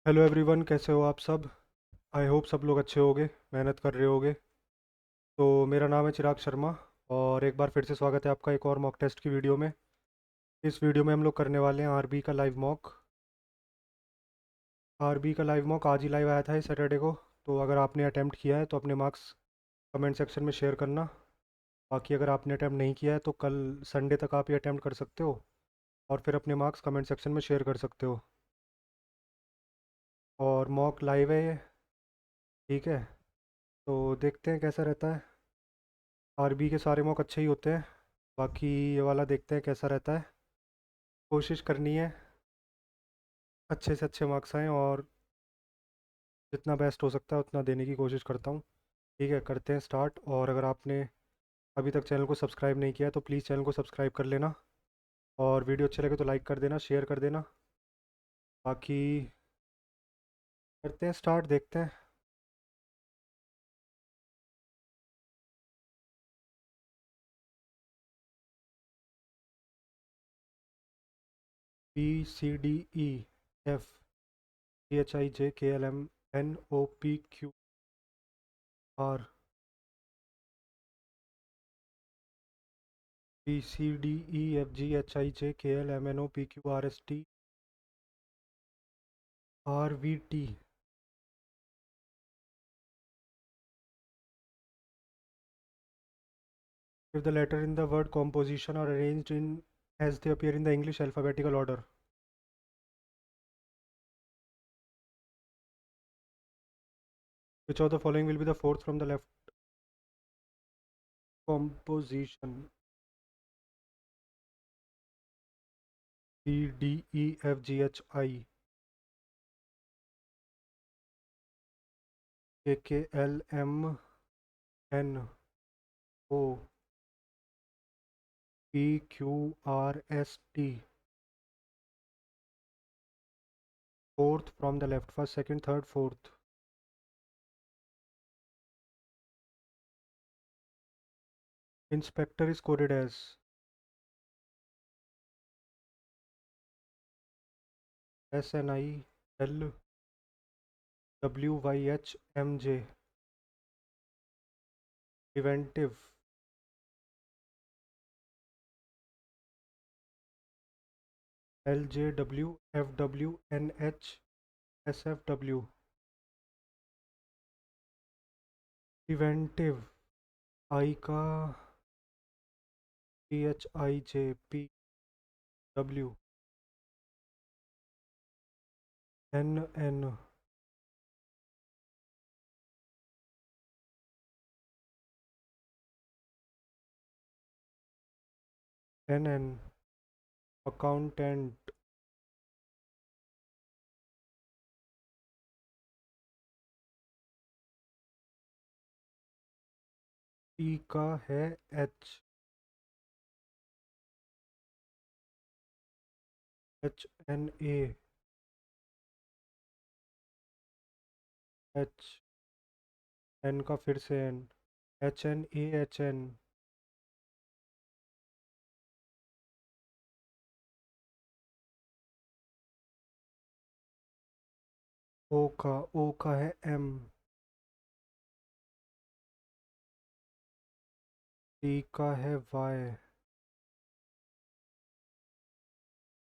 Hello everyone, कैसे हो आप सब। आई होप सब लोग अच्छे होगे, मेहनत कर रहे होगे। तो मेरा नाम है चिराग शर्मा और एक बार फिर से स्वागत है आपका एक और मॉक टेस्ट की वीडियो में। इस वीडियो में हम लोग करने वाले हैं आरबी का लाइव मॉक। आरबी का लाइव मॉक आज ही लाइव आया था इस सैटरडे को। तो अगर आपने अटैम्प्ट किया है तो अपने मार्क्स कमेंट सेक्शन में शेयर करना। बाकी अगर आपने अटैम्प्ट नहीं किया है तो कल संडे तक आप ये अटैम्प्ट कर सकते हो और फिर अपने मार्क्स कमेंट सेक्शन में शेयर कर सकते हो। और मॉक लाइव है ये, ठीक है। तो देखते हैं कैसा रहता है। आरबी के सारे मॉक अच्छे ही होते हैं। बाकी ये वाला देखते हैं कैसा रहता है। कोशिश करनी है अच्छे से अच्छे मार्क्स आएँ और जितना बेस्ट हो सकता है उतना देने की कोशिश करता हूँ। ठीक है, करते हैं स्टार्ट। और अगर आपने अभी तक चैनल को सब्सक्राइब नहीं किया है तो प्लीज़ चैनल को सब्सक्राइब कर लेना। और वीडियो अच्छे लगे तो लाइक कर देना, शेयर कर देना। बाकी करते हैं स्टार्ट, देखते हैं। BCDEFGHIJKLMNOPQRST, BCDEFGHIJKLMNOPQRST, if the letter in the word composition are arranged in as they appear in the English alphabetical order. Which of the following will be the fourth from the left? Composition: CDEFGHI, KKLMNOPQRST. Fourth from the left, first, second, third, fourth. Inspector is coded as SNILWYHMJ. Preventive: LJWFWNHSFW. Preventive: I का PHIJPW. NN. NN. Accountant. T का है H. HNA. H. N का फिर से N. HNAHN. O का है M. T का है Y.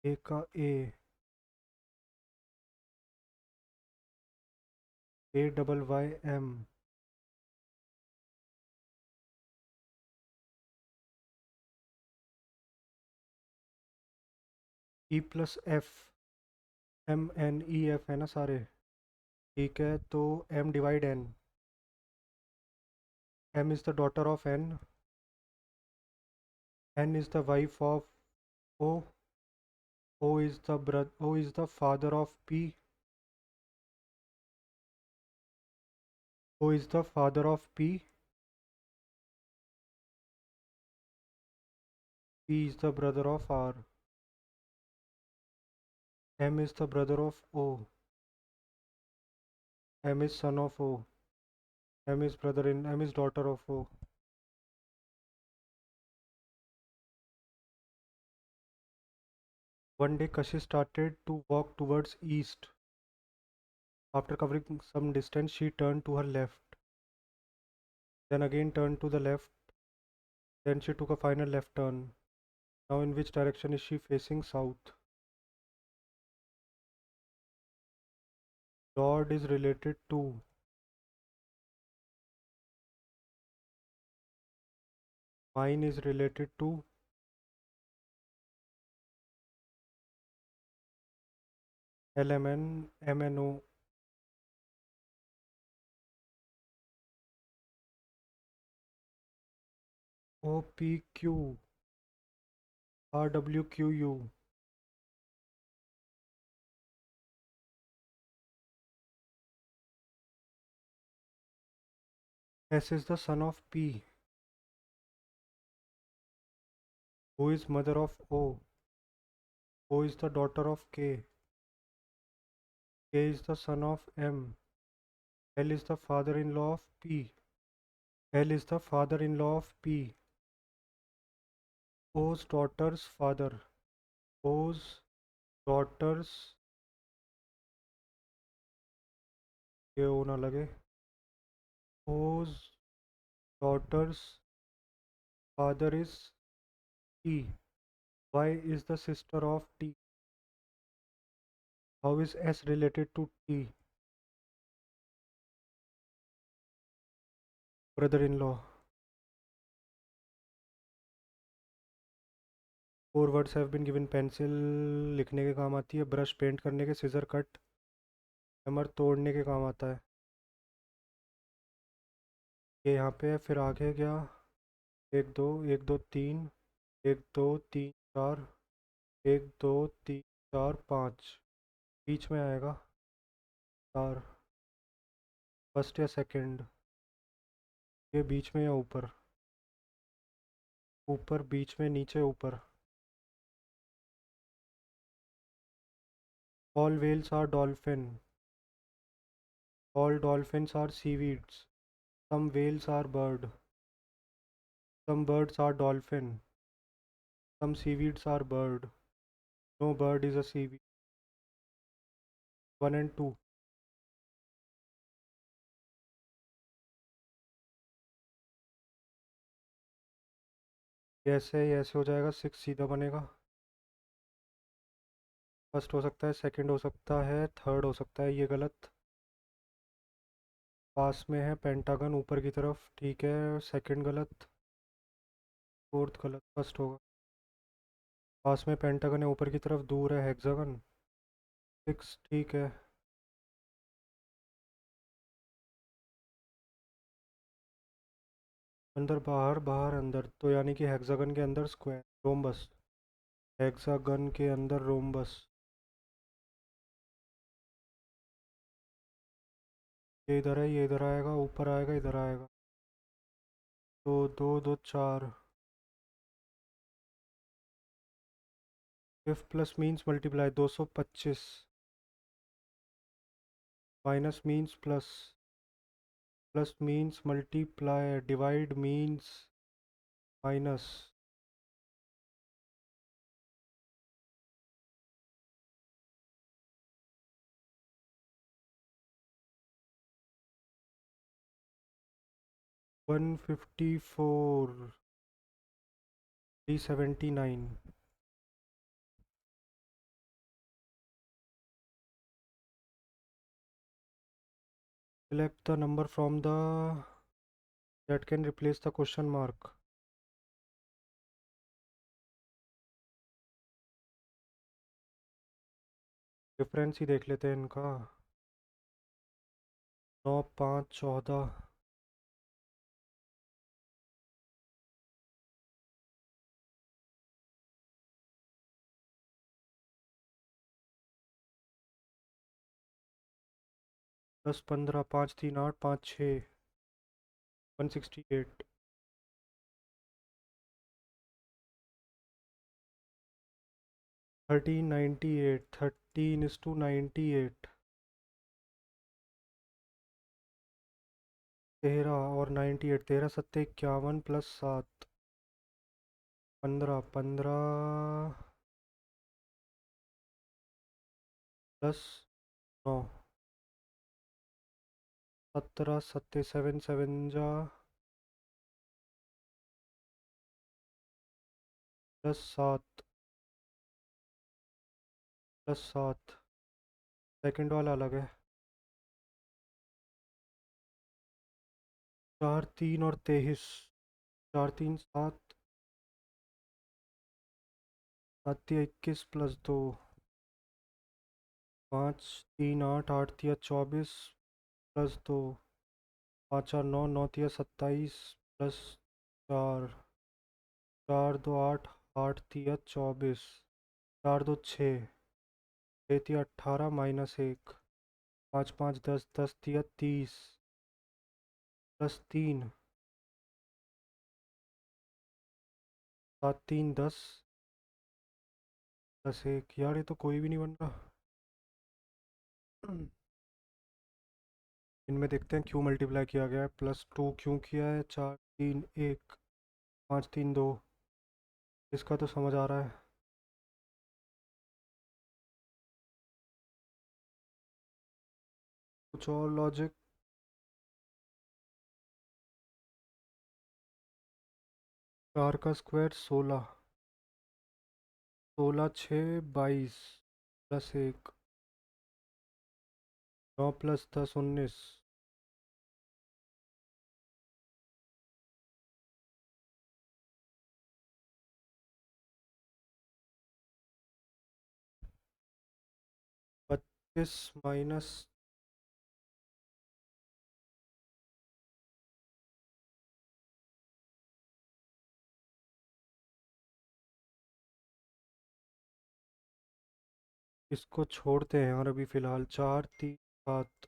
A का A. AYYM. E plus F. MNEF है ना सारे। ठीक है, तो M divide N. M is the daughter of N. N is the wife of O. O is the father of P. O is the father of P. P is the brother of R. M is the brother of O. M is son of O. M is daughter of O. One day Kashi started to walk towards east. After covering some distance, she turned to her left, then again turned to the left, then she took a final left turn. Now in which direction is she facing? South. Lord is related to. Mine is related to. LMN, MNO. OPQ, RWQU. S is the son of P. Who is mother of O? O is the daughter of K. K is the son of M. L is the father-in-law of P. L is the father-in-law of P. O's daughter's father. O's daughter's, ये O ना लगे. O's daughter's father is T. Y is the sister of T. How is S related to T? Brother-in-law. 4 words have been given. Pencil लिखने के काम आती है, brush paint करने के, सीजर कट, हैमर तोड़ने के काम आता है. ये यहाँ पे है. फिर आगे क्या? 1 2 1 2 3, 1 2 3 4, 1 2 3 4 5. बीच में आएगा 4. फर्स्ट या सेकंड? ये बीच में या ऊपर? ऊपर, बीच में, नीचे, ऊपर. All whales are dolphin. All dolphins are seaweeds. Some whales are bird. Some birds are dolphin. Some seaweeds are bird. No bird is a seaweed. 1 and 2. ऐसे हो जाएगा. 6 सीधा बनेगा. फर्स्ट हो सकता है, सेकंड हो सकता है, थर्ड हो सकता है. ये गलत. पास में है पेंटागन ऊपर की तरफ. ठीक है. सेकंड गलत. फोर्थ गलत. फर्स्ट होगा. पास में पेंटागन है ऊपर की तरफ, दूर है हेक्सागन. 6 ठीक है. अंदर बाहर, बाहर अंदर, तो यानी कि हेक्सागन के अंदर स्क्वायर, रोम्बस. हेक्सागन के अंदर रोम्बस. ये इधर है, ये इधर आएगा, ऊपर आएगा, इधर आएगा. तो 2 2 4. If plus means multiply. 225. Minus means plus. Plus means multiply. Divide means minus. 154. 379. Select the number from the that can replace the question mark. Difference ही देख लेते हैं इनका. 9 5 14. 10 15. 5 3 8. 5 6. 168. 1398. 13:98. 13 और 98. 13 सत्ते 51 प्लस 7. 15 15 प्लस 9. 17 सत्ते सेवन सेवन जा +7 +7। सेकंड वाला अलग है। 4 3 और 23। 4 3 7। 7 21 +2। 5 3 8 8 24 +2। 5 4 9 9 27 +4। 4 2 8 8 24। 4 2 6 6 18 -1। 5 5 10 10 30 +3। 7 3 10 +1। यार ये तो कोई भी नहीं बन रहा। इनमें देखते हैं क्यों मल्टीप्लाई किया गया है। +2 क्यों किया है। 4 3 1 5 3 2। इसका तो समझ आ रहा है। कुछ और लॉजिक। 4 का स्क्वायर 16। 16 6 22 +1। 9 +10 19। 25 माइनस। इसको छोड़ते हैं यार अभी फ़िलहाल। 4 3 7।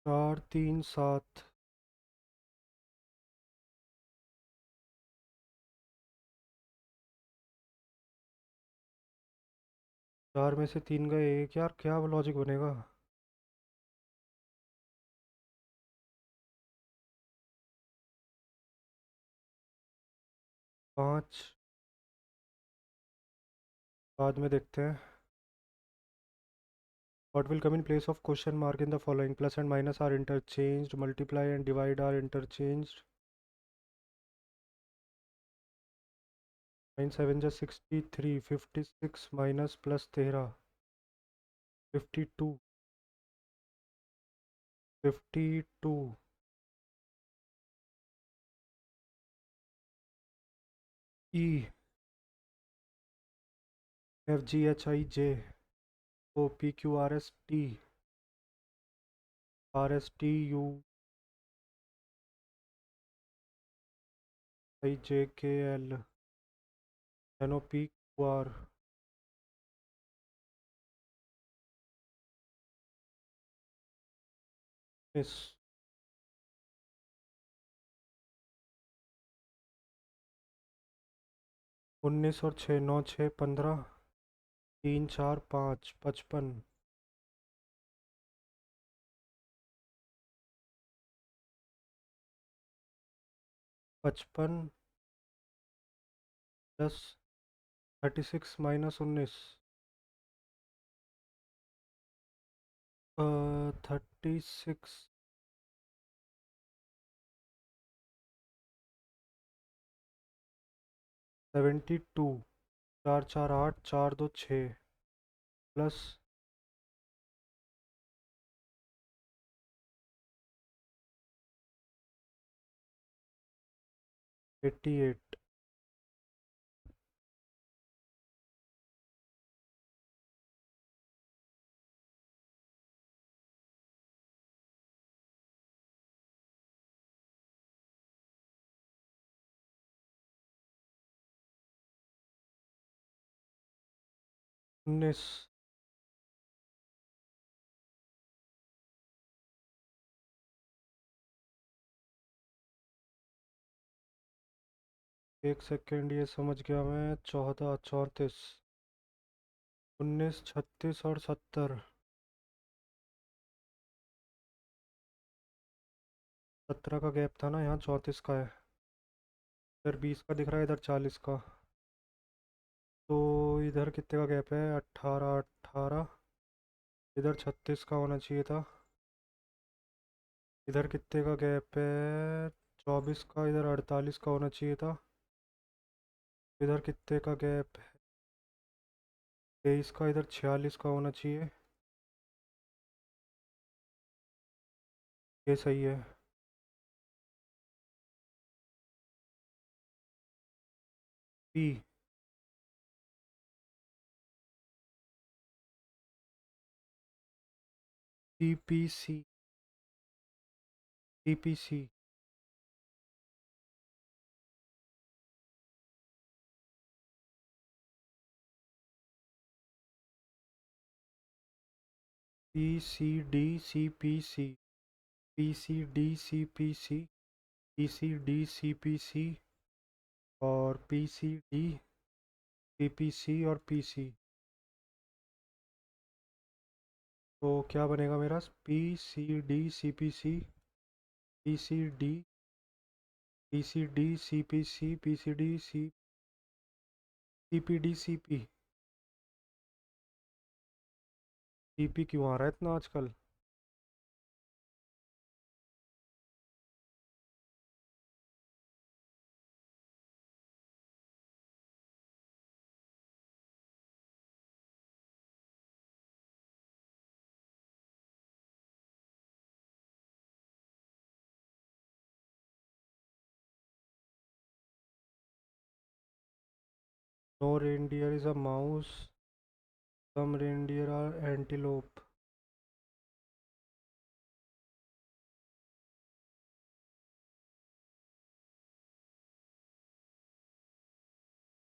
4 3 7। 4 में से 3 गए 1। यार क्या लॉजिक बनेगा। 5 बाद में देखते हैं। What will come in place of question mark in the following? Plus and minus are interchanged. Multiply and divide are interchanged. 9 7 जा 63। 56 minus +13। 52। 52। E F G H I J O P Q R S T R S T U I J K L N O P Q R S। 19 और 6 9 6 15। 3 4 5 55। 55 plus 36 minus 19। 36 72। 4 4 8 4 2 6 plus 88। 19। एक second ये समझ गया मैं। 14 34। 19 36 और 70। 17 का gap था ना, यहाँ 34 का है। इधर 20 का दिख रहा है, इधर 40 का। तो इधर कितने का गैप है? 18 18। इधर 36 का होना चाहिए था। इधर कितने का गैप है? 24 का। इधर 48 का होना चाहिए था। इधर कितने का गैप है? 23 का। इधर 46 का होना चाहिए। ये सही है। P. P P C. P P C. P C D C P C. P C D C P C. P C D C P C. और P C D C P C और P C. तो क्या बनेगा मेरा? P C D C P C. P C D. P C D C P C. P C D C. C P D C P. C P क्यों आ रहा है इतना आजकल? No reindeer is a mouse. Some reindeer are antelope.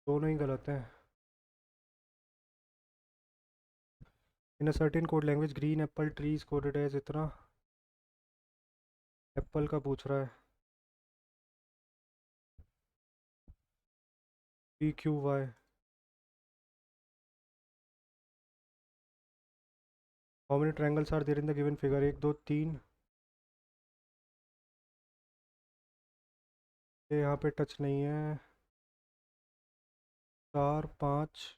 दोनों ही गलत हैं। In a certain code language green apple tree is coded as इतना। एप्पल का पूछ रहा है। P Q Y. How many triangles are there in the given figure? एक दो तीन। ये यहाँ पे टच नहीं है। चार पाँच।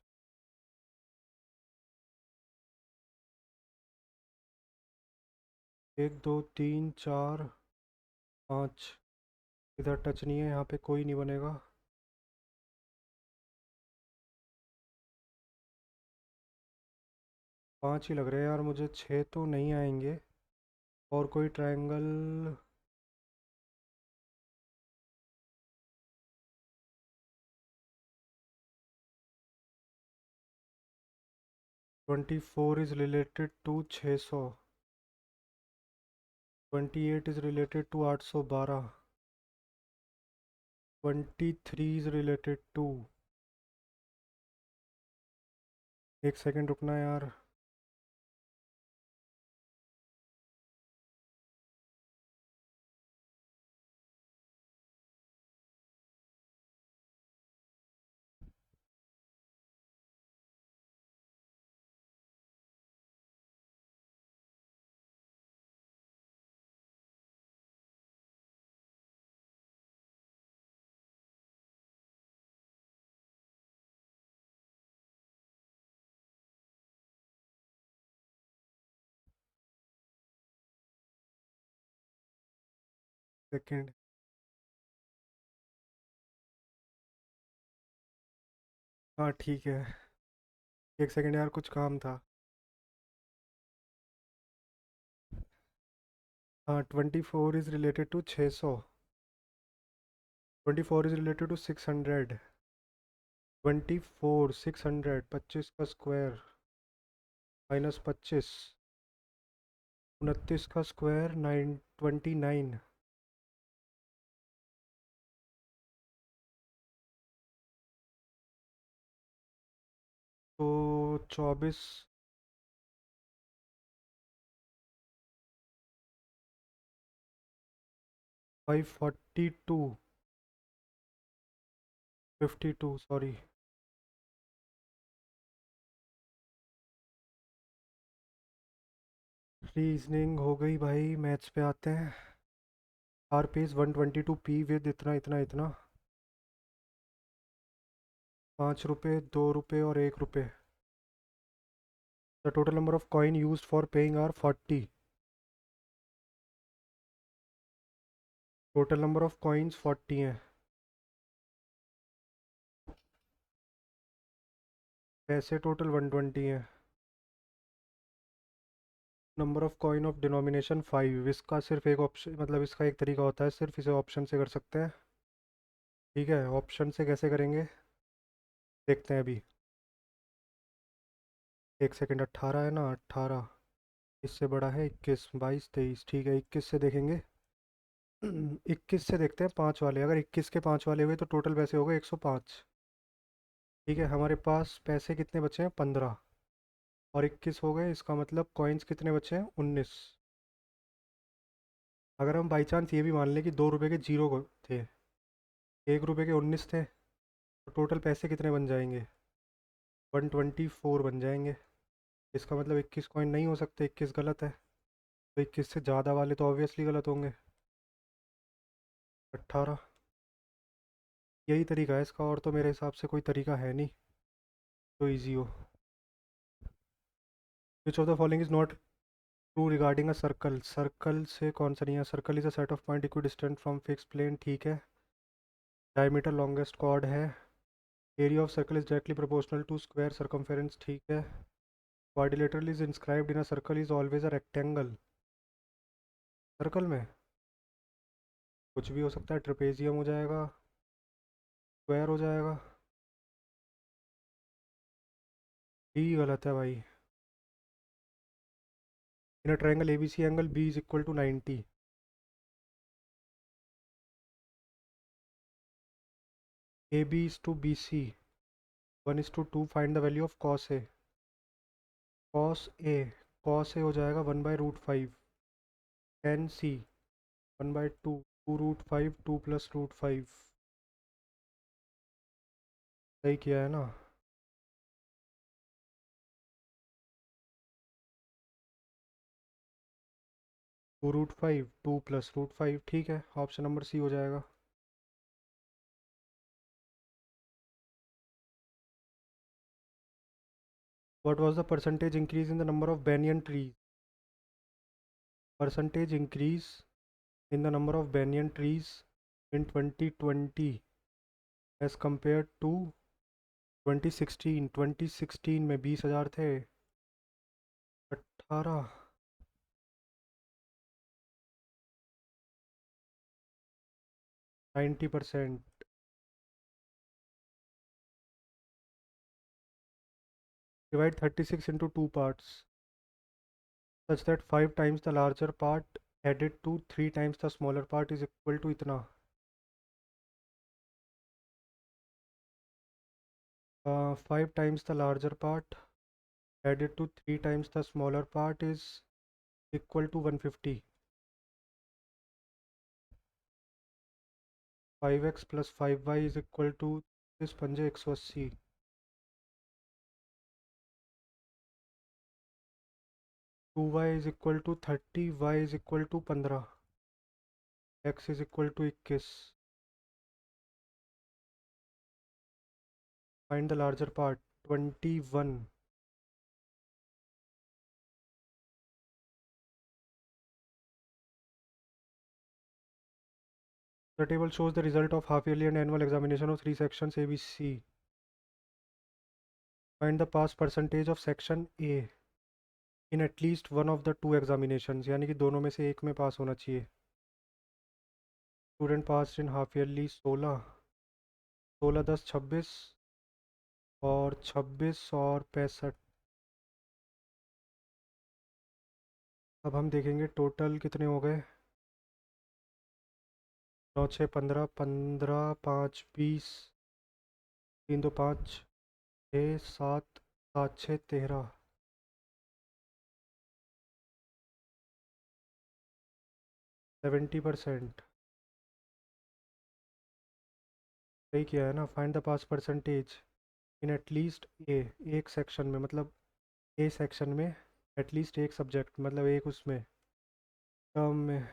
एक दो तीन चार पाँच। इधर टच नहीं है, यहाँ पे कोई नहीं बनेगा। पाँच ही लग रहे हैं यार मुझे, छः तो नहीं आएंगे। और कोई triangle? 24 is related to 600। 28 is related to 812। 23 is related to. एक सेकंड रुकना यार। सेकंड। हाँ ठीक है। एक सेकंड यार, कुछ काम था। हाँ 24 is related to 600। 24 is related to 600। 24 600। 25 का स्क्वायर माइनस 25। 29 का स्क्वायर 29। तो 24। 542। 52 सॉरी। रीजनिंग हो गई भाई, मैथ्स पे आते हैं। आर पेज 122 p विद इतना इतना इतना, 5 रुपये, 2 रुपये और 1 रुपये। The total number of coin use for paying are 40। Total number of coins 40 हैं। पैसे टोटल 120 हैं। Number of coin of denomination 5। इसका सिर्फ एक ऑप्शन, मतलब इसका एक तरीका होता है, सिर्फ इसे ऑप्शन से कर सकते हैं। ठीक है, ऑप्शन से कैसे करेंगे देखते हैं अभी। एक सेकंड, 18 है ना, 18 इससे बड़ा है 21, 22, 23। ठीक है, 21 से देखेंगे। 21 से देखते हैं 5 वाले, अगर 21 के 5 वाले हुए तो टोटल पैसे हो गए 105। ठीक है, हमारे पास पैसे कितने बचे हैं, 15, और 21 हो गए, इसका मतलब कॉइन्स कितने बचे हैं, 19। अगर हम बाई चांस ये भी मान लें कि 2 रुपये के जीरो थे, 1 रुपये के 19 थे, तो टोटल पैसे कितने बन जाएंगे, 124 बन जाएंगे। इसका मतलब 21 कॉइन नहीं हो सकते, 21 गलत है। तो 21 से ज़्यादा वाले तो ऑब्वियसली गलत होंगे। 18। यही तरीका है इसका, और तो मेरे हिसाब से कोई तरीका है नहीं तो ईजी हो। Which of the following is not true regarding a circle. Circle से कौन सा नहीं है, circle is a set of point equidistant from fix plane. ठीक है। डायमीटर लॉन्गेस्ट कॉर्ड है। Area of circle is directly proportional to square circumference. ठीक है। Quadrilateral is inscribed in a circle is always a rectangle. Circle में कुछ भी हो सकता है, ट्रेपेजियम हो जाएगा, स्क्वायर हो जाएगा। बी गलत है भाई। In a triangle A B C angle B is equal to 90। A B is to B C 1:2। Find the value of cos A. Cos A, cos A हो जाएगा 1/√5। Tan C 1/2, 2√5, 2 + √5। सही किया है ना। 2√5, 2 + √5। ठीक है, ऑप्शन नंबर सी हो जाएगा। What was the percentage increase in the number of banyan trees। Percentage increase in the number of banyan trees इन 2020 एज कम्पेयर टू 2016। 2016 में 20,000 थे। 18। 90%। Divide 36 into two parts such that 5 times the larger part added to 3 times the smaller part is equal to इतना। 5 times the larger part added to 3 times the smaller part is equal to 150। 5x plus 5y is equal to इस पंजे 180। 2y is equal to 30, y is equal to 15, x is equal to 21। Find the larger part, 21। The table shows the result of half yearly and annual examination of 3 sections A, B, C. Find the pass percentage of section A in at least one of the two examinations। यानी कि दोनों में से एक में पास होना चाहिए। Student pass in half yearly 16, 16 10 26, और 26 और 65। अब हम देखेंगे टोटल कितने हो गए। 9 6 15, 15 5 20, 3 2 5, 6 7, 7 6 13। 70%। सही किया है ना। Find the pass percentage in at least A, एक सेक्शन में, मतलब ए सेक्शन में एटलीस्ट एक सब्जेक्ट, मतलब एक उसमें टर्म में।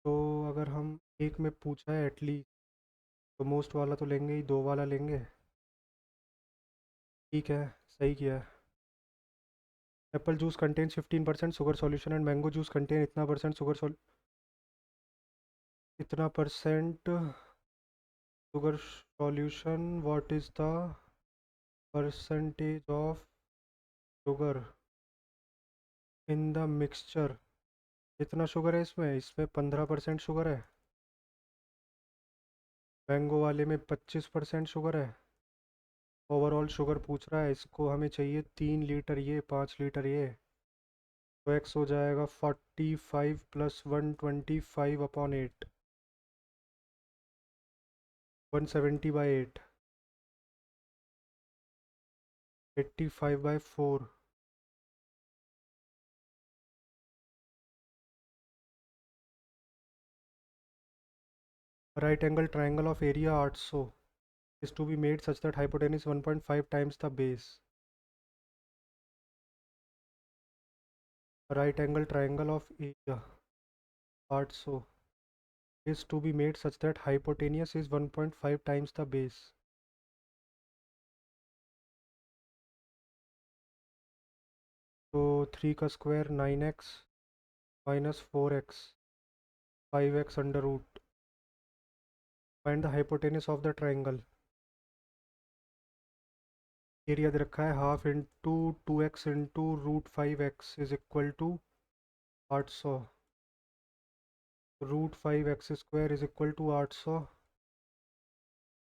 तो अगर हम एक में पूछा है एटलीस्ट, तो मोस्ट वाला तो लेंगे ही, दो वाला लेंगे। ठीक है, सही किया है। Apple juice contains 15% sugar solution and mango juice contain इतना परसेंट शुगर, इतना percent sugar solution. What is the percentage of sugar in the mixture? कितना शुगर है इसमें? इसमें 15% शुगर है। मैंगो वाले में 25% शुगर है। ओवरऑल शुगर पूछ रहा है, इसको हमें चाहिए 3 लीटर ये, 5 लीटर ये। तो एक्स हो जाएगा 45 plus 125/8, 170/8, 85/4। Right angle triangle of area 800 is to be made such that hypotenuse 1.5 times the base. Right angle triangle of area 800 is to be made such that hypotenuse is 1.5 times the base. तो 3 का square 9x minus 4x, 5x under root. Find the hypotenuse of the triangle. Area दे रखा है half into 2x into √5x is equal to 800। √5x square is equal to 800।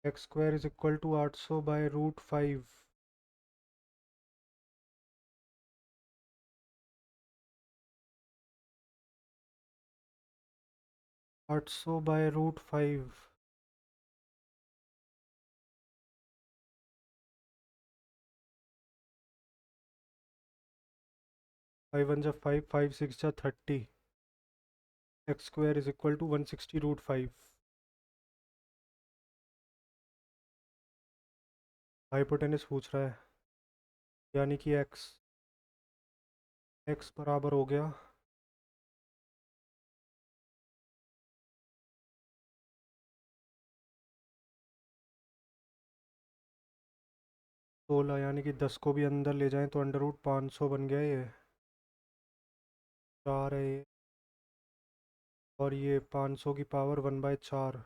X square is equal to 800 by √5। 800 by √5। 5 1 जा 5, 5 6 जा 30। X square is equal to 160 √5। Hypotenuse पूछ रहा है, यानी कि एक्स, एक्स बराबर हो गया 16, यानी कि 10 को भी अंदर ले जाएं तो अंडर रूट 500 बन गया ये। 4 है ये, और ये 500 की पावर 1/4।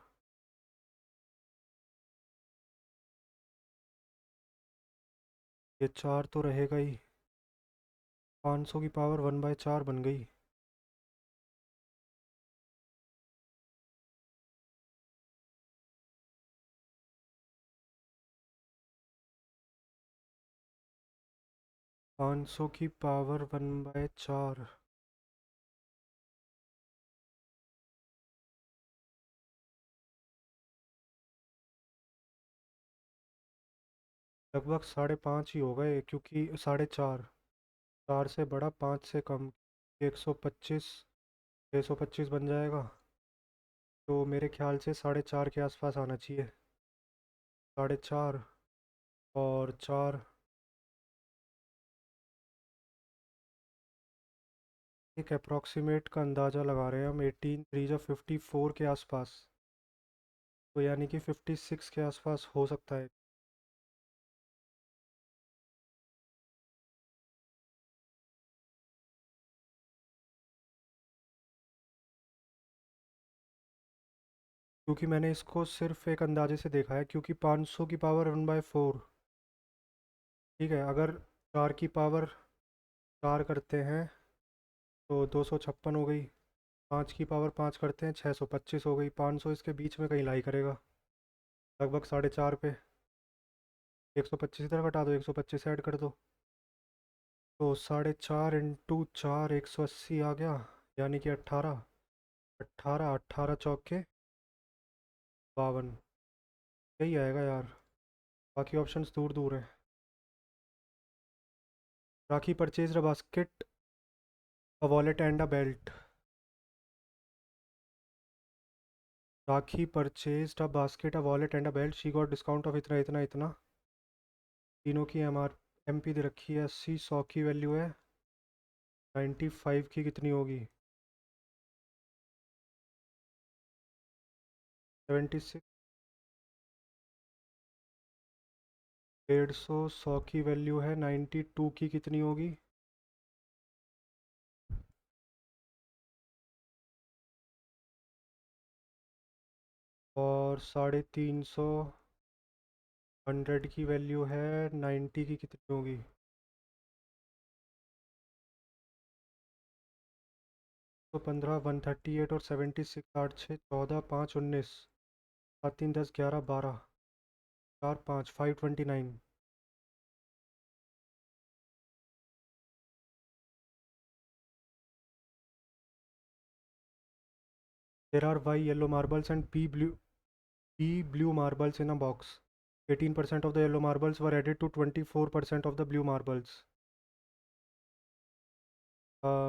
ये 4 तो रहेगा ही, 500 की पावर 1/4 बन गई। 500 की पावर 1/4। लगभग 5.5 ही होगा ये, क्योंकि 4.5, 4 से बड़ा 5 से कम, 125, 625 बन जाएगा। तो मेरे ख्याल से 4.5 के आसपास आना चाहिए। 4.5 और 4, एक अप्रॉक्सीमेट का अंदाज़ा लगा रहे हैं हम, 18 3 या 54 के आसपास। तो यानी कि 56 के आसपास हो सकता है। क्योंकि मैंने इसको सिर्फ एक अंदाजे से देखा है, क्योंकि 500 की पावर 1/4। ठीक है, अगर 4 की पावर 4 करते हैं तो 256 हो गई। 5 की पावर 5 करते हैं 625 हो गई। 500 इसके बीच में कहीं लाई करेगा, लगभग 4.5 पे। 125 इधर घटा दो, 125 ऐड कर दो, तो 4.5 इंटू 4 180 आ गया, यानी कि 18। 18, 18 चौके 52, यही आएगा यार। बाकी ऑप्शंस दूर दूर हैं। Rakhi purchase a basket, a wallet and a belt. Rakhi purchase a basket, a wallet and a belt, she got discount of इतना इतना इतना। तीनों की MRP दे रखी है 80, 100 की वैल्यू है 95 की, कितनी होगी? 76, 150, 100 की वैल्यू है, 92 की कितनी होगी? और 350, 100 की वैल्यू है, 90 की कितनी होगी? तो 15, 138 और 76, 8 6 14, 5 19, 7 3 10 11 12, 4 5 529। There are Y yellow marbles and P blue marbles in a box. 18% of the yellow marbles were added to 24% of the blue marbles.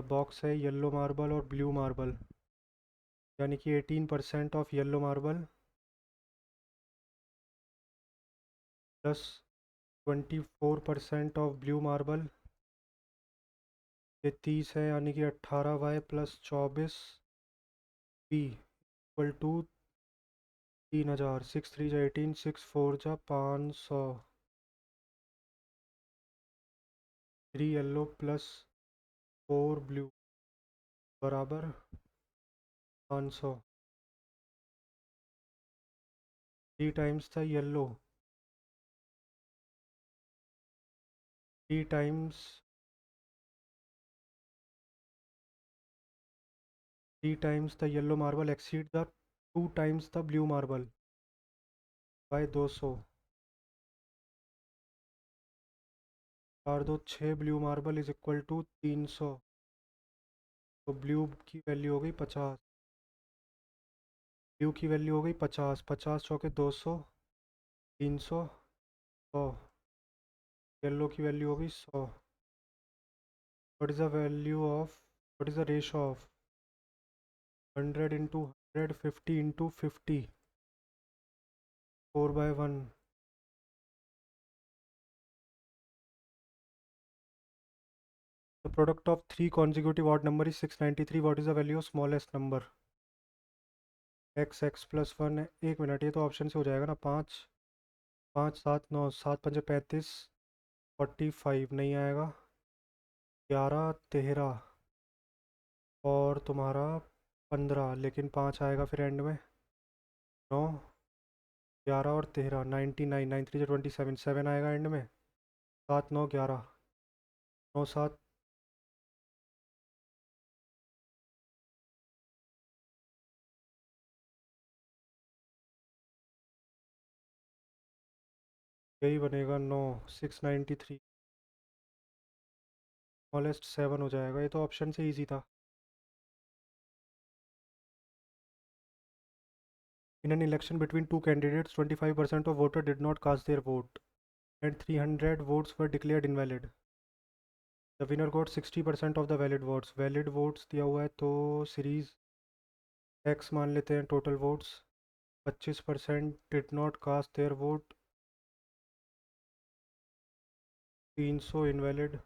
Box है येलो मार्बल और ब्लू मार्बल, यानी कि 18% of yellow marble plus 24% of blue marble, ये 30 है, यानी कि 18Y plus 24B equal to 3000। 6 3 जा 18, 6 4 जा 500। 3 येलो प्लस 4 ब्लू बराबर 500। 3 टाइम्स था yellow, 3 times 3 times the yellow marble exceed the 2 times the blue marble by 200। 4 2 6 blue marble is equal to 300। तो blue की वैल्यू हो गई 50। ब्लू की वैल्यू हो गई 50, 50 चौके 200, 300, 100। येलो की वैल्यू हो गई 100। What is the value of, what is the ratio of 100 into 100, 50 into 50, 4/1। The product of 3 consecutive odd number is 693। What is the value of smallest number? x plus 1 है। 1 minute, ये तो option से हो जाएगा ना। 5 5 7 9, 7 5 35, 45 नहीं आएगा। 11 13 और तुम्हारा 15, लेकिन 5 आएगा फिर एंड में। 9 11 और 13, 99, 9 3 27, 7 आएगा एंड में। 7 9 11, 9 7। यही बनेगा 9, 693। स्मॉलेस्ट 7 हो जाएगा, ये तो ऑप्शन से ईजी था। In an election between two candidates, 25% of voters did not cast their vote and 300 votes were declared invalid. The winner got 60% of the valid votes। valid votes दिया हुआ है तो सीरीज x मान लेते हैं total votes. 25% did not cast their vote, 300 invalid.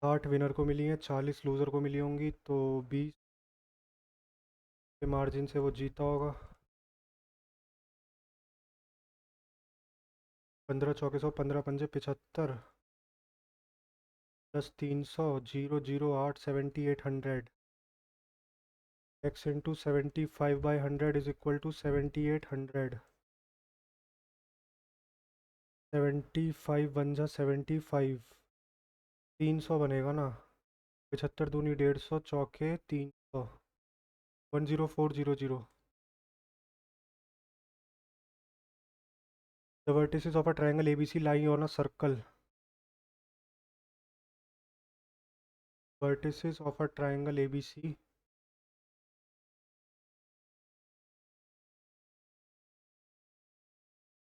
60 winner को मिली हैं, 40 लूज़र को मिली होंगी, तो 20 के मार्जिन से वो जीता होगा। 15 चौके 100, 15 पंजे 75 plus 300, 008, 7800। x into 75/100 is equal to 7800। 75 बन जा 75, 300 बनेगा ना। 75 दूनी 150, चौके 300, 10400। The vertices of a triangle ABC lying on a circle। Vertices of a triangle ABC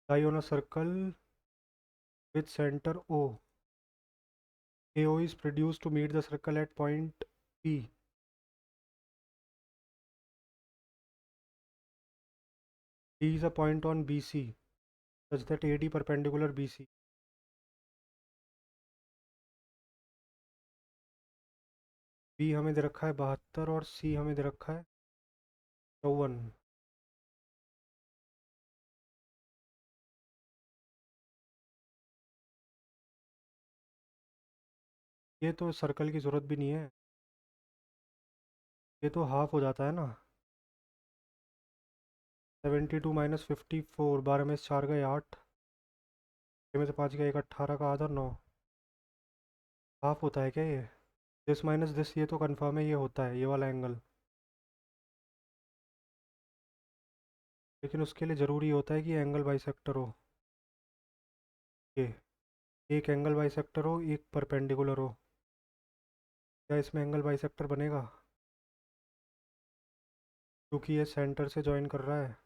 lie on a circle with center O। AO is produced to meet the circle at point P। D is a point on BC such that AD perpendicular BC। B हमें दे रखा है 72 और सी हमें दे रखा है 54। ये तो सर्कल की ज़रूरत भी नहीं है, ये तो हाफ हो जाता है ना। 72 माइनस 54, 12 में से 4 गए 8, 6 में से 5 गए 1, 18 का आधा 9। हाफ होता है क्या ये? दिस माइनस दिस, ये तो कंफर्म है ये होता है, ये वाला एंगल। लेकिन उसके लिए ज़रूरी होता है कि एंगल बाइसेक्टर हो। ये एक एंगल बाइसेक्टर हो, एक परपेंडिकुलर हो। क्या इसमें एंगल बाइसेक्टर बनेगा? क्योंकि ये सेंटर से जॉइन कर रहा है।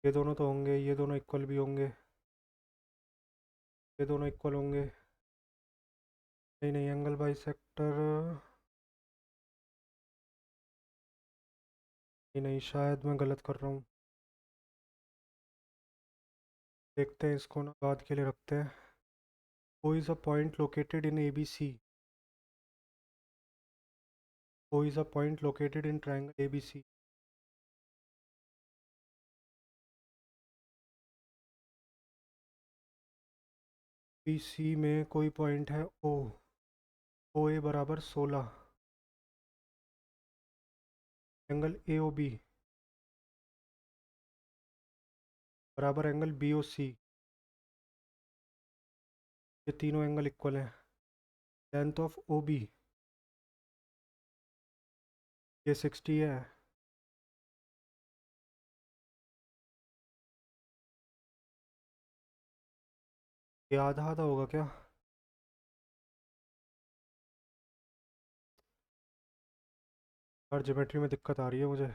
ये दोनों तो होंगे, ये दोनों इक्वल भी होंगे, ये दोनों इक्वल होंगे। नहीं नहीं, एंगल बाइसेक्टर नहीं, नहीं शायद मैं गलत कर रहा हूँ। देखते हैं इसको ना, बाद के लिए रखते हैं। O is a point located in ABC. O is a point located in triangle ABC. BC में कोई पॉइंट है O, OA बराबर 16, एंगल AOB बराबर एंगल BOC। ये तीनों एंगल इक्वल हैं। लेंथ ऑफ OB ये 60 है। ये आधा आधा होगा क्या? हर ज्योमेट्री में दिक्कत आ रही है मुझे।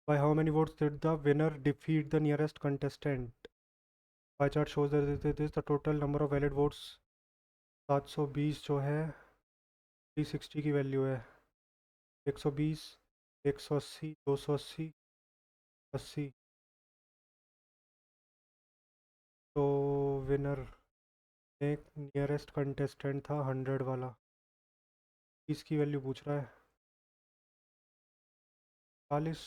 By how many votes did the winner defeat the nearest contestant? Pie chart shows that this the total number of valid votes 720 जो है 360 की वैल्यू है। 120, 180, 280, 80। तो विनर एक नियरेस्ट कंटेस्टेंट था 100 वाला, इसकी वैल्यू पूछ रहा है 40।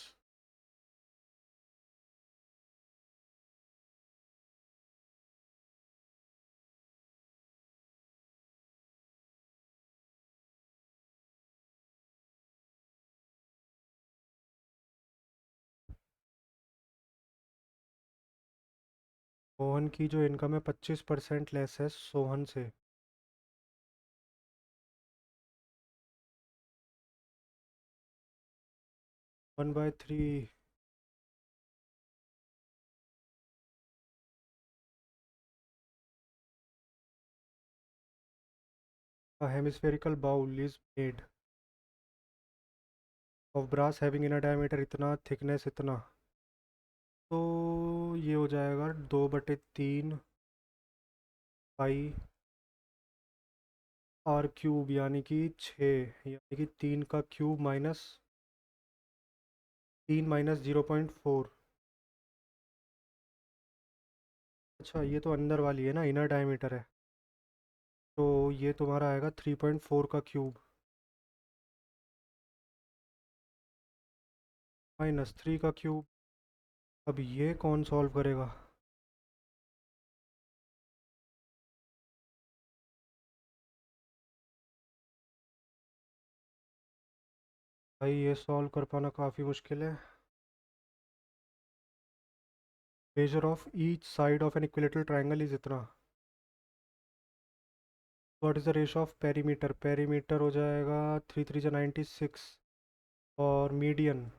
मोहन की जो इनकम है 25% लेस है सोहन से। 1/3। A hemispherical bowl is made of brass having inner diameter इतना, थिकनेस इतना। तो ये हो जाएगा 2/3 पाई R³ यानी कि 6, यानी कि 3 का क्यूब माइनस 3 माइनस 0.4। अच्छा ये तो अंदर वाली है ना, इनर डायमीटर है, तो ये तुम्हारा आएगा 3.4 का क्यूब माइनस 3 का क्यूब। अब ये कौन सॉल्व करेगा? भाई ये सॉल्व कर पाना काफ़ी मुश्किल है। Measure of each side of an equilateral triangle is इतना। What is the ratio of perimeter? Perimeter हो जाएगा 3 3 जा 96। और मीडियन,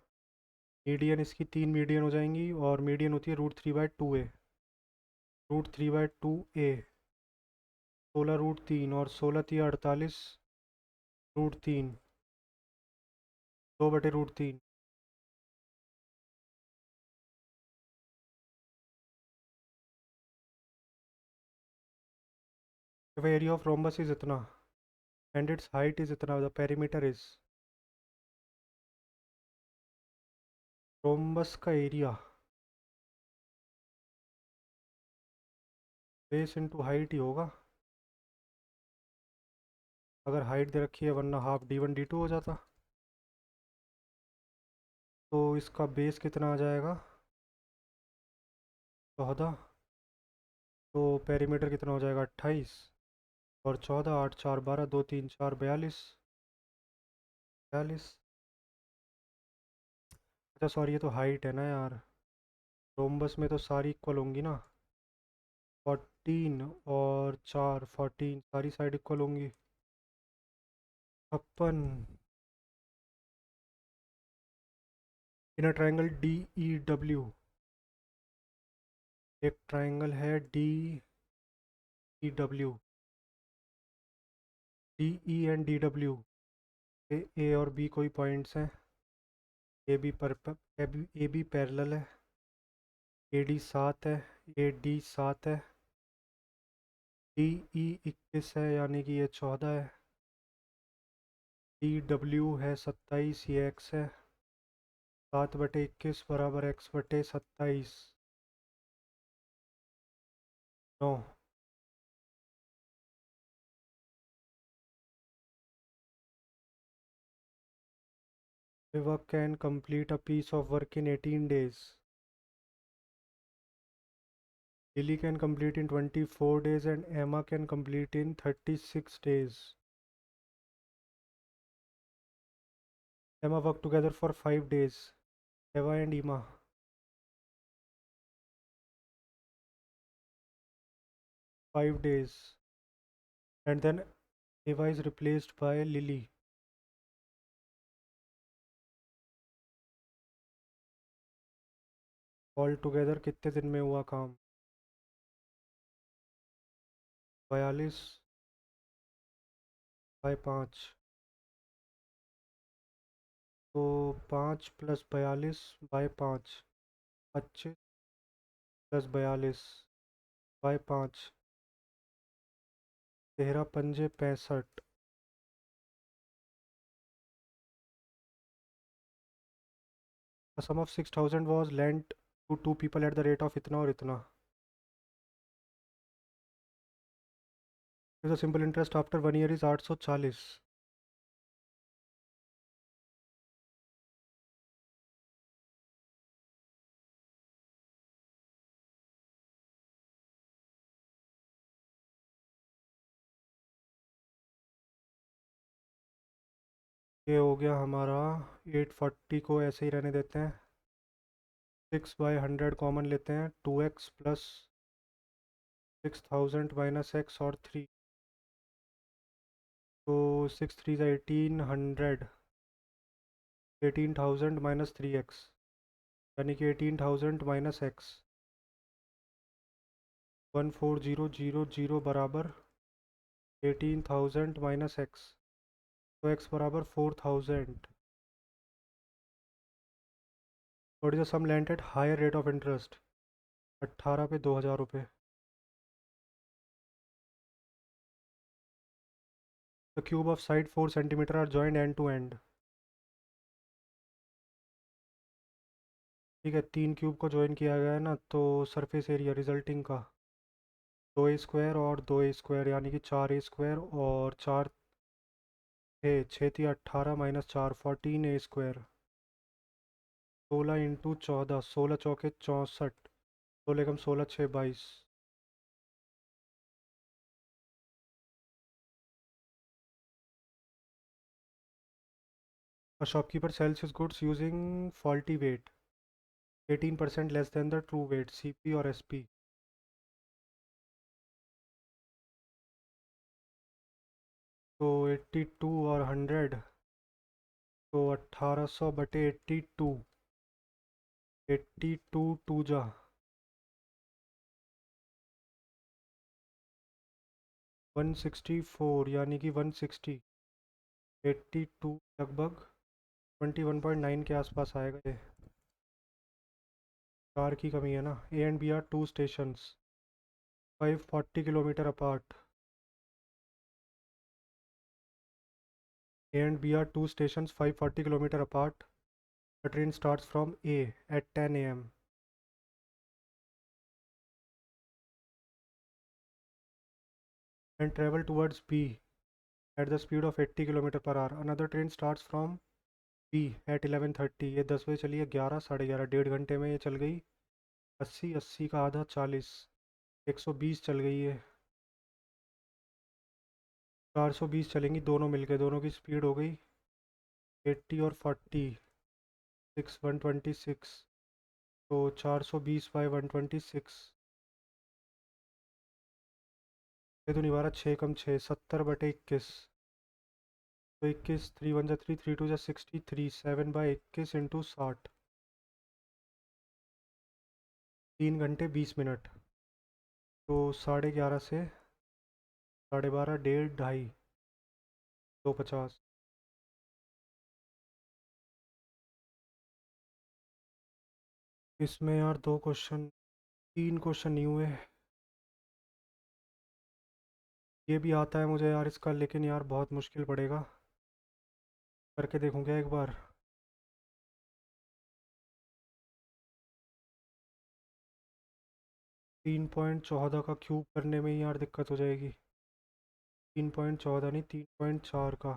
मीडियन इसकी 3 मीडियन हो जाएंगी, और मीडियन होती है √3/2a। √3/2a 16 √3, और 16 × 3 = 48, √3, 2/√3। The area of rhombus is इतना and its height is इतना, the perimeter is। रोम्बस का एरिया बेस इंटू हाइट ही होगा, अगर हाइट दे रखी है, वरना हाफ d1 d2 हो जाता। तो इसका बेस कितना आ जाएगा, 14। तो पेरीमीटर कितना हो जाएगा, 28 और 14, 8 4 12, 2 3 4 42, 42। अच्छा सॉरी, ये तो हाइट है ना यार, रोम्बस में तो सारी इक्वल होंगी ना, 14 और 4 14, सारी साइड इक्वल होंगी। 56। इन अ ट्राइंगल DEW, एक ट्राइंगल है DEW, DE एंड DW, ए और बी कोई पॉइंट्स हैं, ए बी पैरेलल है, AD 7 है, AD 7 है, DE 21 है यानी कि ये 14 है, DW है 27, ये x है, 7/21 बराबर x/27, 9। Viva can complete a piece of work in 18 days. Lily can complete in 24 days and Emma can complete in 36 days. Emma worked together for 5 days. Eva and Emma. 5 days. And then Eva is replaced by Lily. All together कितने दिन में हुआ काम, 42/5। तो 5 + 42/5, 25 + 42/5, 13×5 = 65। A sum of 6,000 was lent to two people at the rate of इतना और इतना. The simple interest after 1 year is 840. ये हो गया हमारा 840 को ऐसे ही रहने देते हैं, 6/100 कॉमन लेते हैं, 2x + 6000 - x और 3, तो 6 3 1800, 18,000 - 3x, यानी कि 18,000 - x, 14000 बराबर 18,000 - x, तो x बराबर 4000। What is the sum lent at higher rate of interest, 18 पे 2,000 रुपये। The cube of side 4 centimetre are joined end to end. ठीक है, 3 क्यूब को ज्वाइन किया गया है ना, तो सरफेस एरिया रिजल्टिंग का 2a² और 2a² यानी कि 4a² और 4 6 6 थी 18 - 4 14a², 16 × 14, 16 चौके 64, 16 कम 16 6 22। A shopkeeper sells his goods using faulty weight, 18% less than the true weight, CP और SP। तो 82 और 100, तो 1800/82, 82 2 जा 164 यानी कि 160, 82 लगभग 21.9 के आसपास आएगा ये। 4 की कमी है ना। A and B are two stations 540 kilometre apart. A and B are two stations 540 kilometer apart. The train starts from A at 10 a.m. And travel towards B at the speed of 80 kilometre per hour. Another train starts from B at 11:30। ये 10 बजे चली है, 11 11:30, 1.5 घंटे में ये चल गई 80, 80 का आधा 40, 120 चल गई है। 420 चलेंगी दोनों मिलके, दोनों की स्पीड हो गई 80 और 40, 126। तो 420 बाई 126, ये तो नहीं बारह, 6 कम 6, 70/21। तो 21, 3 1 जा 3, 3 2 जा 63, 7/21 × 60, 3 घंटे 20 मिनट। तो 11:30 से 12:30, 1.5 2:50। इसमें यार 2 क्वेश्चन, 3 क्वेश्चन नहीं हुए। ये भी आता है मुझे यार इसका, लेकिन यार बहुत मुश्किल पड़ेगा। करके देखूँ क्या एक बार। 3.14 का क्यूब करने में ही यार दिक्कत हो जाएगी। 3.14 नहीं, 3.4 का,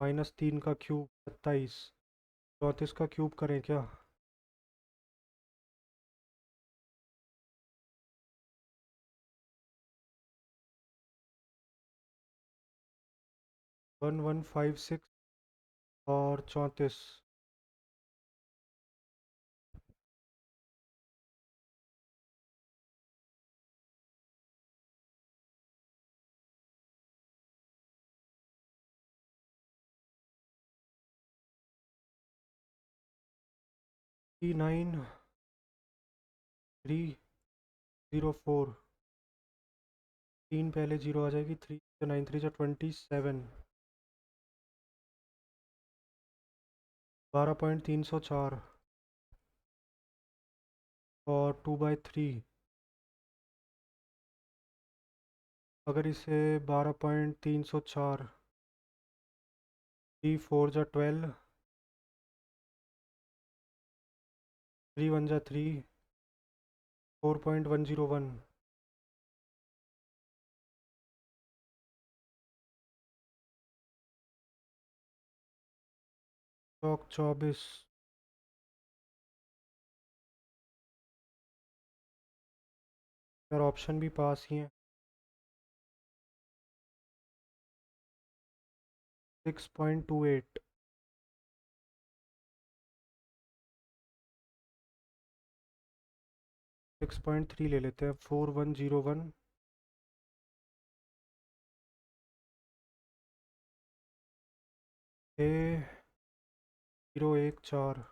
-3 का क्यूब 27। 34 का क्यूब करें क्या? 1156 और 34। थ्री 9304। तीन पहले जीरो आ जाएगी, 3 9 3 जा 27। 12.304 और 2/3। अगर इसे 12.304, 3 4 जा 12, 3 1 जा 3, 4.101। चौक 24। यार ऑप्शन भी पास ही हैं। 6.28। 6.3 ले लेते हैं, 4101। ए 014।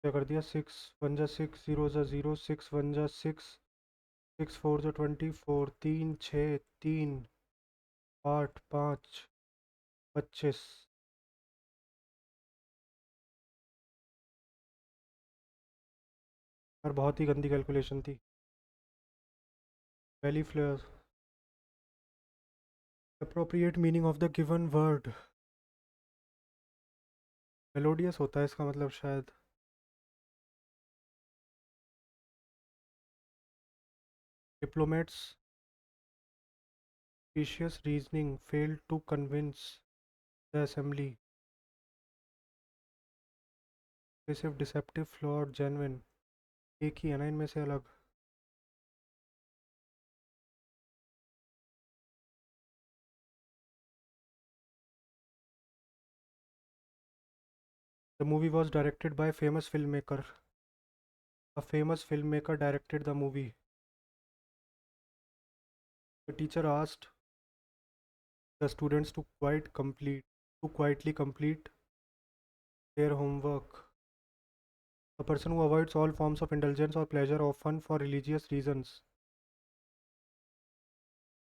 क्या कर दिया? 6 1 जा 6, 0 जा 0, 6 1 जा 6, 6 4 जा 24, 3 6 3 8 5 25। यार बहुत ही गंदी कैलकुलेशन थी। Valley flare. Appropriate meaning of the given word. Melodious होता है इसका मतलब शायद। Diplomats specious reasoning failed to convince the assembly. Passive deceptive flawed genuine, एक ही है ना इनमें से अलग। The movie was directed by a famous filmmaker. A famous filmmaker directed the movie. The teacher asked the students to quietly complete their homework. A person who avoids all forms of indulgence or pleasure, often for religious reasons.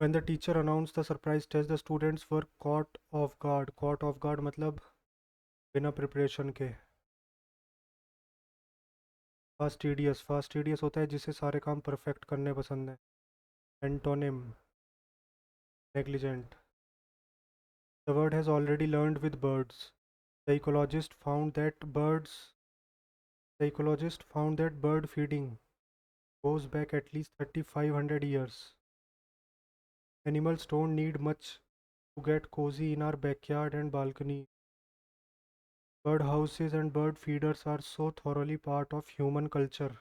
When the teacher announced the surprise test, the students were caught off guard. Caught off guard मतलब बिना preparation के। Fastidious, fastidious होता है जिसे सारे काम perfect करने पसंद है। Antonym negligent. The word has already learned with birds. Psychologists found that birds Psychologists found that bird feeding goes back at least 3,500 years. Animals don't need much to get cozy in our backyard and balcony. Bird houses and bird feeders are so thoroughly part of human culture.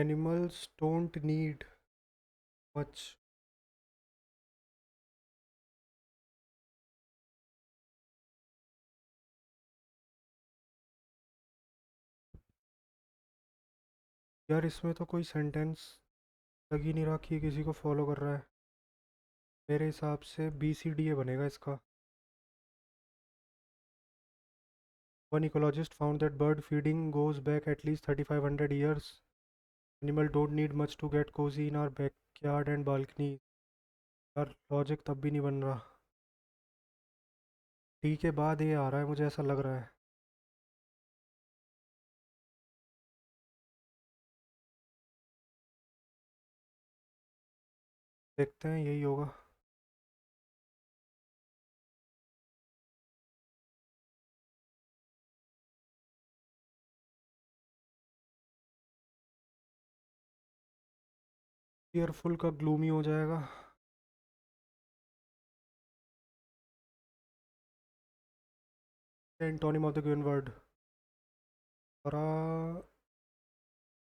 Animals don't need much. यार इसमें तो कोई sentence लग ही नहीं रहा कि ये किसी को फॉलो कर रहा है। मेरे हिसाब से BCDA बनेगा इसका। One ecologist found that bird feeding goes back at least 3,500 years. Animals don't need much to get cozy in our backyard and balcony. यार लॉजिक तब भी नहीं बन रहा। टी के बाद ये आ रहा है, मुझे ऐसा लग रहा है। देखते हैं, यही होगा। ईयरफुल का ग्लूमी हो जाएगा। Antonym of the given word. और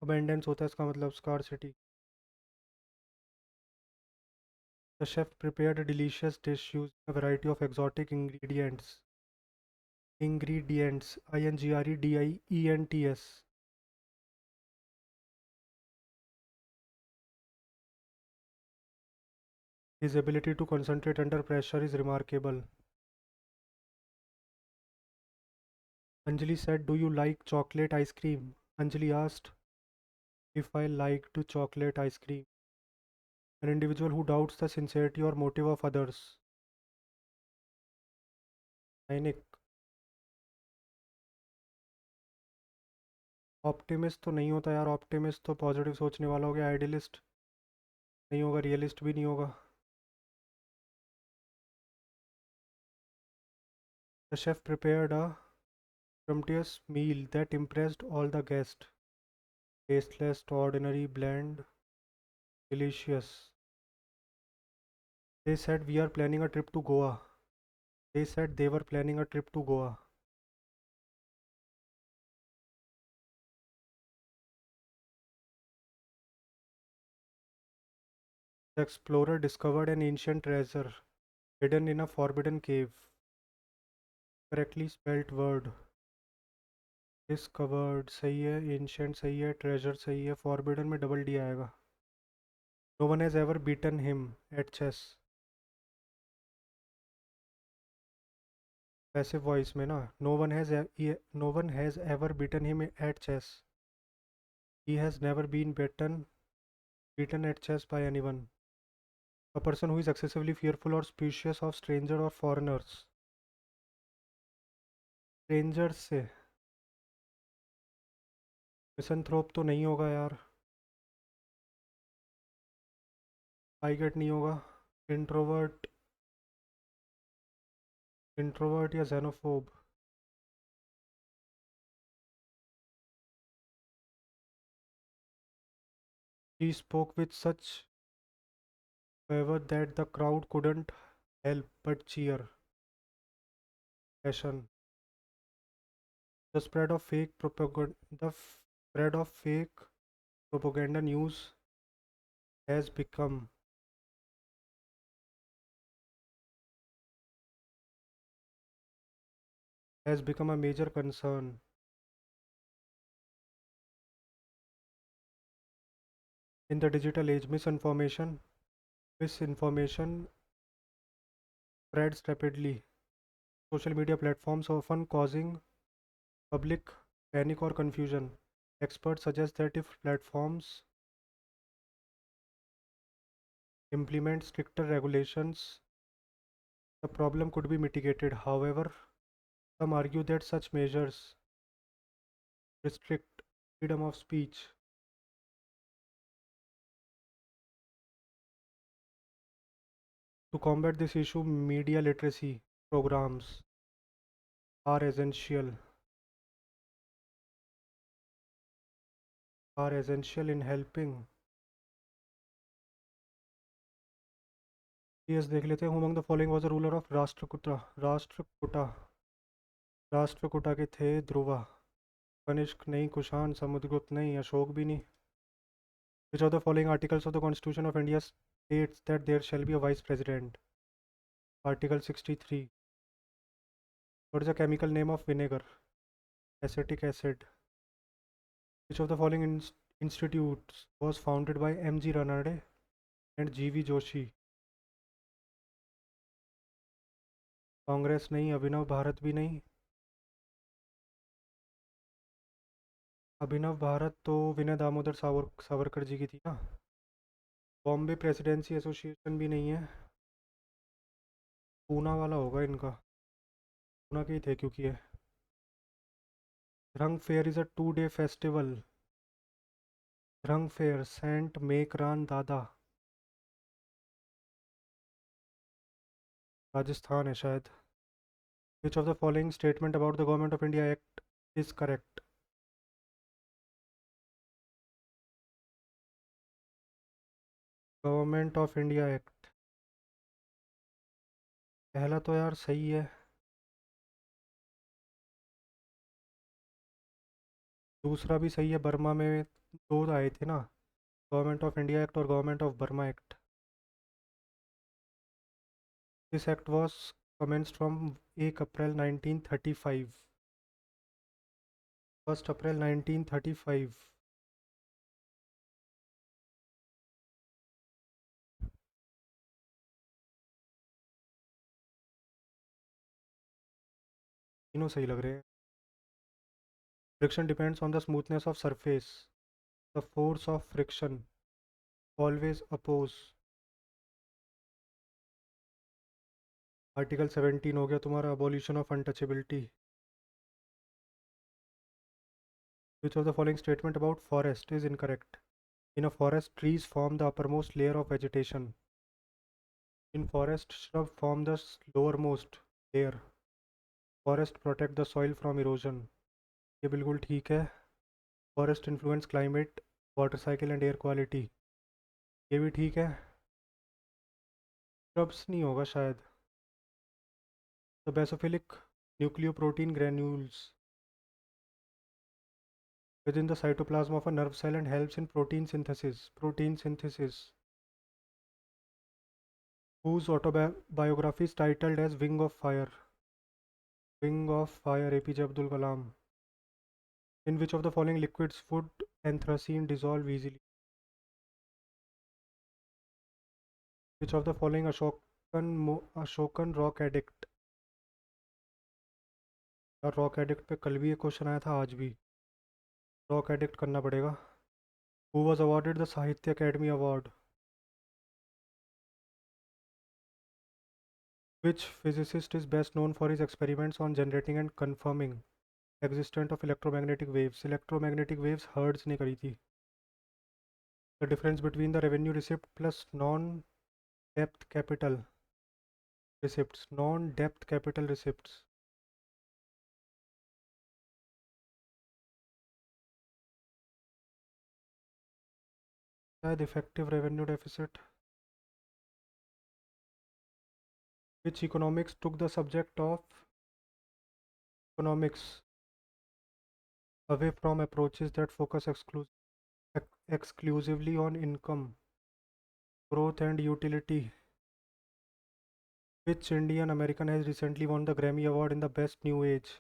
अबेंडेंस होता है इसका मतलब scarcity. The chef prepared a delicious dish using a variety of exotic ingredients. Ingredients. INGREDIENTS. His ability to concentrate under pressure is remarkable. Anjali said, "Do you like chocolate ice cream?" Anjali asked if I liked chocolate ice cream. An individual who doubts the sincerity or motive of others. Cynic. Optimist तो नहीं होता यार, optimist तो positive सोचने वाला हो गया। Idealist नहीं होगा, रियलिस्ट भी नहीं होगा। The chef prepared a sumptuous meal that impressed all the guests. Tasteless, ordinary, bland, delicious. They said we are planning a trip to Goa. They said they were planning a trip to Goa. The explorer discovered an ancient treasure hidden in a forbidden cave. Correctly spelt word. Discovered सही है, ancient सही है, treasure सही है, forbidden में double D आएगा। No one has ever beaten him at chess. Passive voice में ना, no one has ever beaten him at chess. He has never been beaten at chess by anyone. A person who is excessively fearful or suspicious of strangers or foreigners. Strangers से मिसनथ्रोप तो नहीं होगा यार। Piaget नहीं होगा। Introvert introvert या xenophobe. He spoke with such fervor that the crowd couldn't help but cheer. Passion. The spread of fake propaganda. The spread of fake propaganda news has become a major concern in the digital age. Misinformation spreads rapidly. Social media platforms often causing public panic or confusion. Experts suggest that if platforms implement stricter regulations, the problem could be mitigated. However, some argue that such measures restrict freedom of speech. To combat this issue, media literacy programs are essential in helping. yes देख लेते हैं. Who among the following was the ruler of Rashtrakuta के थे ध्रुवा. कनिष्क नहीं, कुषाण, समुद्रगुप्त नहीं, अशोक भी नहीं. Which of the following articles of the Constitution of India states that there shall be a vice president? Article 63. What is the chemical name of vinegar? Acetic acid. Which of the following institutes was founded by M.G. Ranade and G.V. Joshi? Congress नहीं, अभिनव भारत भी नहीं. अभिनव भारत तो विनय दामोदर सावरकर जी की थी ना. Bombay presidency association भी नहीं है. पूना वाला होगा इनका. पूना के ही थे क्योंकि ये रंग fair is a 2 day festival. रंग फेयर सेंट मेकरान दादा. राजस्थान है शायद. Which of the following statement about the government of India act is correct? Government of India act. पहला तो यार सही है. दूसरा भी सही है. बर्मा में दो आए थे ना, गवर्नमेंट ऑफ इंडिया एक्ट और government of Burma act. This act was commenced from 1 April 1935. 1 April 1935. तीनों सही लग रहे हैं. Friction depends on the smoothness of surface. The force of friction always oppose. Article 17 हो गया तुम्हारा, abolition of untouchability. Which of the following statement about forest is incorrect? In a forest, trees form the uppermost layer of vegetation. In forest, shrub form the lowermost layer. Forest protect the soil from erosion. ये बिल्कुल ठीक है. Forest influence climate, water cycle and air quality. ये भी ठीक है. Shrubs नहीं होगा शायद. The basophilic nucleoprotein granules within the cytoplasm of a nerve cell and helps in protein synthesis. Protein synthesis. Whose autobiography is titled as Wing of Fire? Wing of Fire, APJ Abdul Kalam. In which of the following liquids would anthracene dissolve easily? Which of the following Ashokan rock addict? यार rock edict पे कल भी एक question आया था, आज भी. Rock edict करना पड़ेगा. Who was awarded the Sahitya Academy Award? Which physicist is best known for his experiments on generating and confirming existence of electromagnetic waves? Electromagnetic waves hertz ने करी थी. The difference between the revenue receipt plus non-depth capital receipts. Non-depth capital receipts. शायद effective revenue deficit. Which economics took the subject of economics away from approaches that focus exclusively on income, growth and utility? Which Indian American has recently won the Grammy Award in the Best New Age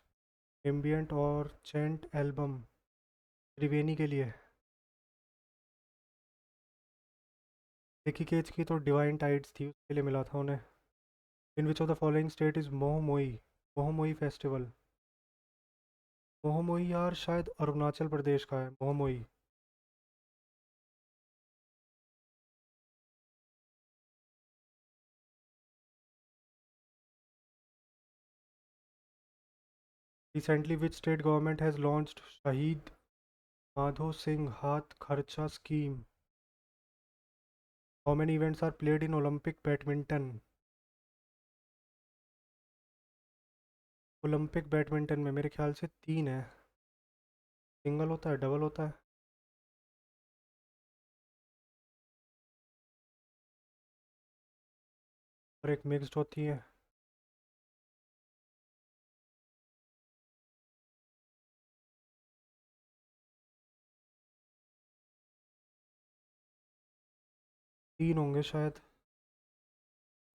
Ambient or Chant Album? त्रिवेणी के लिए. निकी cage की तो divine tides थी, उसके लिए मिला था उन्हें. In which of the following state is Mohmol? Mohmol festival. Mohmol यार शायद अरुणाचल प्रदेश का है. Mohmol. Recently, which state government has launched Shaheed Madho Singh Hath Kharcha scheme? How many events are played in Olympic badminton? Olympic badminton में मेरे ख्याल से 3 है। सिंगल होता है, डबल होता है, और एक मिक्स्ड होती है। तीन होंगे शायद।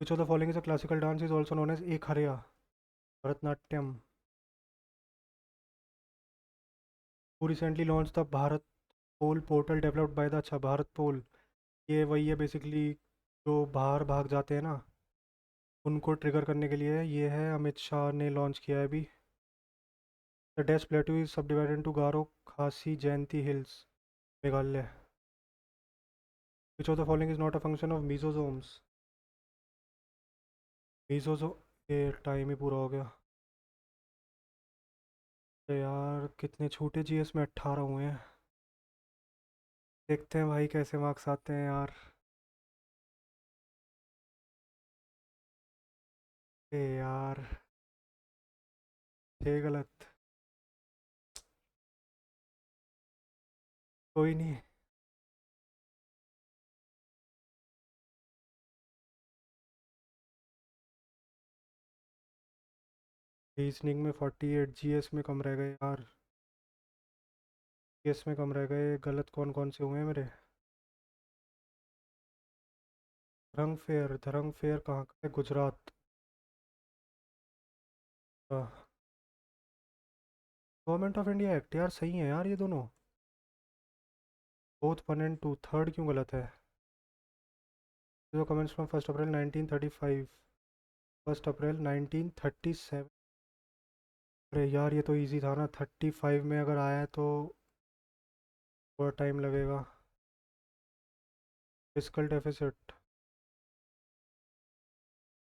Which of the following is a classical dance is also known as Ekaharya? Bharatanatyam. Who recently launched the Bharatpol portal developed by the, अच्छा भारत पोल, ये वही है बेसिकली जो बाहर भाग जाते हैं ना, उनको ट्रिगर करने के लिए ये है, अमित शाह ने लॉन्च किया है अभी। द डेस plateau is subdivided into Garo, Khasi, Jaintia hills, Meghalaya. Which of the following is not a function of mesosomes? मीजोजो, ये टाइम ही पूरा हो गया। अरे यार कितने छूटे जीएस में, 18 हुए हैं। देखते हैं भाई कैसे मार्क्स आते हैं यार। ए यार, ये गलत। कोई नहीं। रीजनिंग में 48, जीएस में कम रह गए यार। जीएस में कम रह गए, गलत कौन कौन से हुए हैं मेरे? धरंग फेयर कहाँ का है? Gujarat. Government of India act, यार सही है यार ये दोनों। बोथ 1 and 2, थर्ड क्यों गलत है? जो कमेंट्स फ्रॉम 1 अप्रैल 1935, 1 अप्रैल 1937। अरे यार ये तो इजी था ना, 35 में अगर आया है तो थोड़ा टाइम लगेगा। Physical deficit.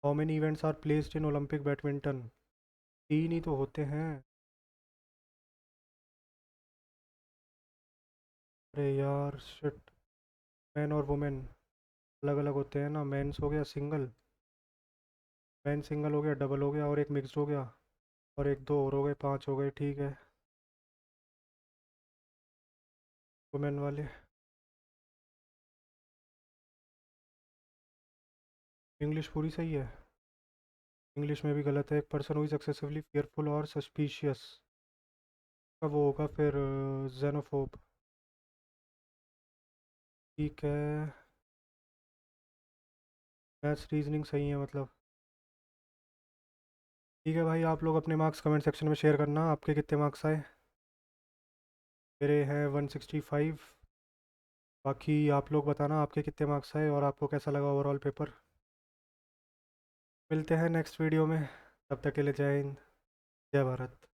How many events are placed in Olympic badminton? तीन ही तो होते हैं। अरे यार शिट, मैन और वुमेन अलग अलग होते हैं ना, मेंस हो गया सिंगल, मैन सिंगल हो गया, डबल हो गया, और एक मिक्स्ड हो गया, और एक दो और हो गए, पांच हो गए, ठीक है। वुमेन वाले। इंग्लिश पूरी सही है। इंग्लिश में भी गलत है। एक पर्सन हुई एक्सेसिवली फियरफुल और सस्पिशियस, का वो होगा फिर जेनोफोब। ठीक है। मैथ्स रीजनिंग सही है मतलब। ठीक है भाई, आप लोग अपने मार्क्स कमेंट सेक्शन में शेयर करना, आपके कितने मार्क्स आए। मेरे हैं 165। बाकी आप लोग बताना आपके कितने मार्क्स आए और आपको कैसा लगा ओवरऑल पेपर। मिलते हैं नेक्स्ट वीडियो में, तब तक के लिए जय हिंद, जय भारत।